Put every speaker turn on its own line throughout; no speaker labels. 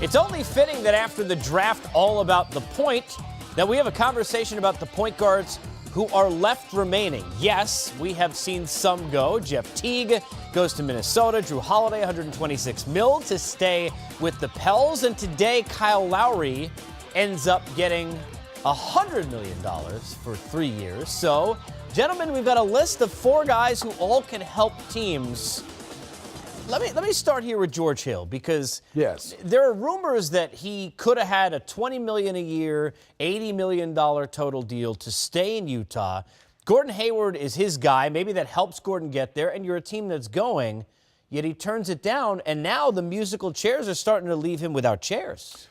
It's only fitting that after the draft all about the point, that we have a conversation about the point guards who are left remaining. Yes, we have seen some go. Jeff Teague goes to Minnesota. Drew Holiday, $126 million to stay with the Pels. And today, Kyle Lowry ends up getting $100 million for 3 years. So, gentlemen, we've got a list of 4 guys who all can help teams. Let me start here with George Hill, because
yes,
there are rumors that he could have had a $20 million a year, $80 million total deal to stay in Utah. Gordon Hayward is his guy. Maybe that helps Gordon get there, and you're a team that's going, yet he turns it down, and now the musical chairs are starting to leave him without chairs.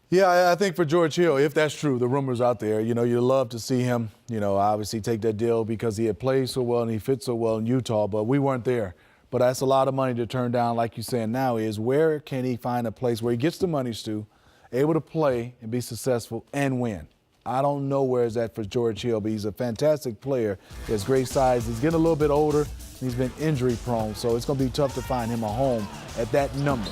Yeah, I think for George Hill, if that's true, the rumors out there, you'd love to see him, obviously take that deal because he had played so well and he fit so well in Utah, but we weren't there. But that's a lot of money to turn down, like you're saying now, is where can he find a place where he gets the money, Stu, able to play and be successful and win? I don't know where it's at for George Hill, but he's a fantastic player. He has great size. He's getting a little bit older. He's been injury prone, so it's going to be tough to find him a home at that number.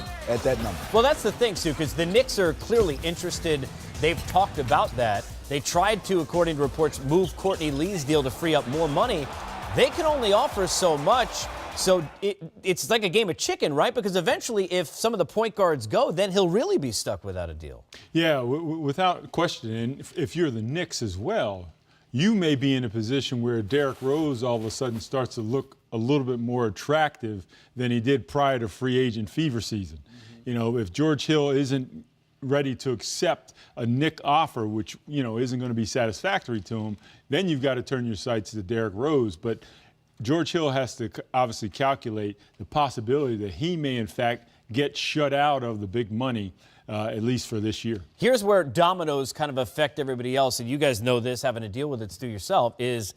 Well,
that's the thing, Stu, because the Knicks are clearly interested. They've talked about that. They tried to, according to reports, move Courtney Lee's deal to free up more money. They can only offer so much. So it's like a game of chicken, right? Because eventually, if some of the point guards go, then he'll really be stuck without a deal.
Yeah, without question. And if you're the Knicks as well, you may be in a position where Derrick Rose all of a sudden starts to look a little bit more attractive than he did prior to free agent fever season. Mm-hmm. If George Hill isn't ready to accept a Knick offer, which, isn't going to be satisfactory to him, then you've got to turn your sights to Derrick Rose. But George Hill has to obviously calculate the possibility that he may, in fact, get shut out of the big money, at least for this year.
Here's where dominoes kind of affect everybody else, and you guys know this, having to deal with it, Stu, yourself, is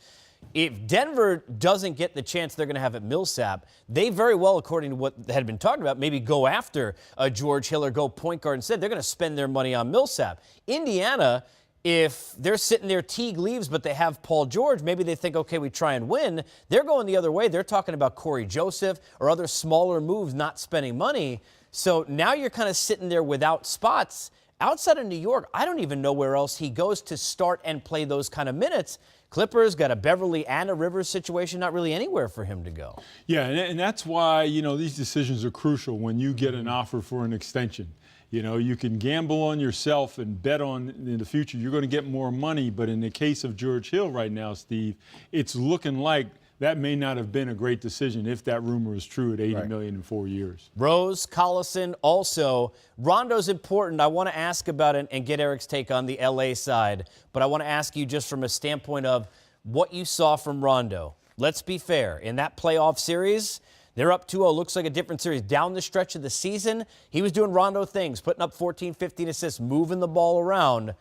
if Denver doesn't get the chance they're going to have at Millsap, they very well, according to what had been talked about, maybe go after George Hill or go point guard instead. They're going to spend their money on Millsap. Indiana, if they're sitting there, Teague leaves, but they have Paul George, maybe they think, okay, we try and win. They're going the other way. They're talking about Corey Joseph or other smaller moves, not spending money. So now you're kind of sitting there without spots. Outside of New York, I don't even know where else he goes to start and play those kind of minutes. Clippers got a Beverly and a Rivers situation, not really anywhere for him to go.
Yeah, and that's why, these decisions are crucial when you get an offer for an extension. You can gamble on yourself and bet on in the future you're going to get more money. But in the case of George Hill right now, Steve, it's looking like that may not have been a great decision if that rumor is true at $80 million in 4 years.
Rose, Collison, also. Rondo's important. I want to ask about it and get Eric's take on the L.A. side. But I want to ask you just from a standpoint of what you saw from Rondo. Let's be fair. In that playoff series, they're up 2-0. Looks like a different series. Down the stretch of the season, he was doing Rondo things, putting up 14, 15 assists, moving the ball around.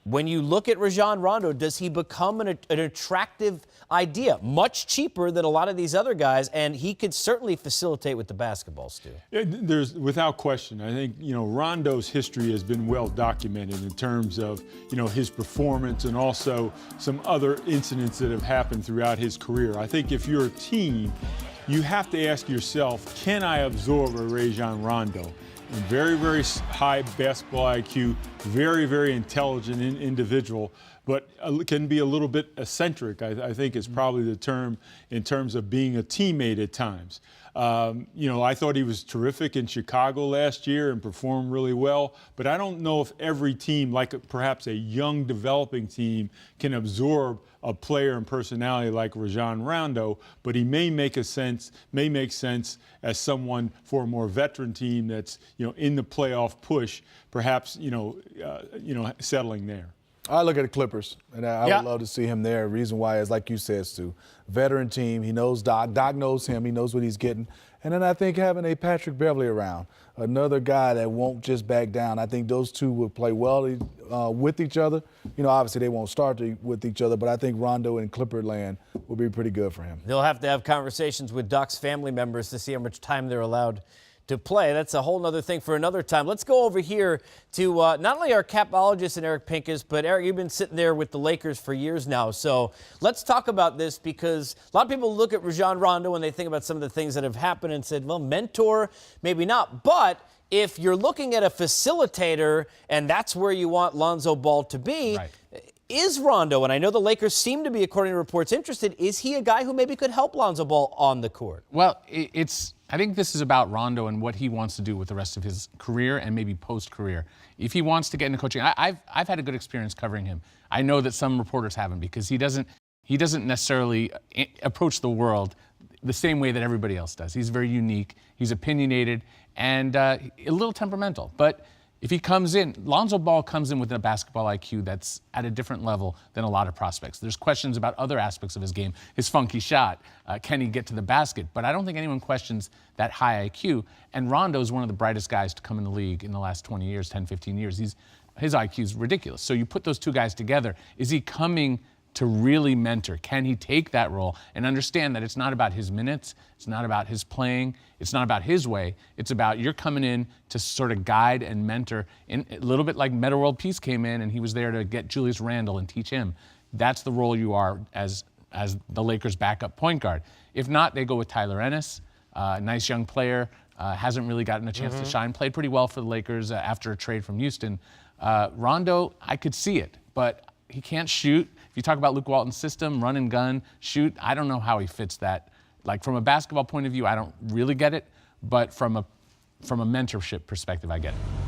When you look at Rajon Rondo, does he become an attractive idea? Much cheaper than a lot of these other guys, and he could certainly facilitate with the basketball, Stu.
There's, without question, I think, Rondo's history has been well documented in terms of, his performance and also some other incidents that have happened throughout his career. I think if you're a team, you have to ask yourself, can I absorb a Rajon Rondo? And very, very high basketball IQ, very, very intelligent individual, but can be a little bit eccentric, I think is probably the term in terms of being a teammate at times. I thought he was terrific in Chicago last year and performed really well, but I don't know if every team, like perhaps a young developing team, can absorb a player and personality like Rajon Rondo, but he may make sense as someone for a more veteran team that's, in the playoff push, perhaps, settling there.
I look at the Clippers, and I would love to see him there. Reason why is, like you said, Stu, veteran team. He knows Doc. Doc knows him. He knows what he's getting. And then I think having a Patrick Beverly around, another guy that won't just back down. I think those two will play well with each other. Obviously they won't start with each other, but I think Rondo in Clipperland will be pretty good for him.
They'll have to have conversations with Doc's family members to see how much time they're allowed to play. That's a whole other thing for another time. Let's go over here to not only our capologist and Eric Pincus, but Eric, you've been sitting there with the Lakers for years now. So let's talk about this, because a lot of people look at Rajon Rondo when they think about some of the things that have happened and said, well, mentor, maybe not. But if you're looking at a facilitator and that's where you want Lonzo Ball to be,
Right.
is Rondo, and I know the Lakers seem to be, according to reports, interested, is he a guy who maybe could help Lonzo Ball on the court?
Well, I think this is about Rondo and what he wants to do with the rest of his career and maybe post-career. If he wants to get into coaching, I've had a good experience covering him. I know that some reporters haven't, because he doesn't necessarily approach the world the same way that everybody else does. He's very unique, he's opinionated, and a little temperamental. But if he comes in, Lonzo Ball comes in with a basketball IQ that's at a different level than a lot of prospects. There's questions about other aspects of his game, his funky shot, can he get to the basket? But I don't think anyone questions that high IQ. And Rondo's one of the brightest guys to come in the league in the last 20 years, 10, 15 years. His IQ is ridiculous. So you put those two guys together, is he coming to really mentor? Can he take that role and understand that it's not about his minutes, it's not about his playing, it's not about his way, it's about you're coming in to sort of guide and mentor, in a little bit like Metta World Peace came in and he was there to get Julius Randle and teach him. That's the role you are as the Lakers' backup point guard. If not, they go with Tyler Ennis, nice young player, hasn't really gotten a chance to shine, played pretty well for the Lakers after a trade from Houston. Rondo, I could see it, but he can't shoot. If you talk about Luke Walton's system, run and gun, shoot, I don't know how he fits that. Like, from a basketball point of view, I don't really get it, but from a mentorship perspective, I get it.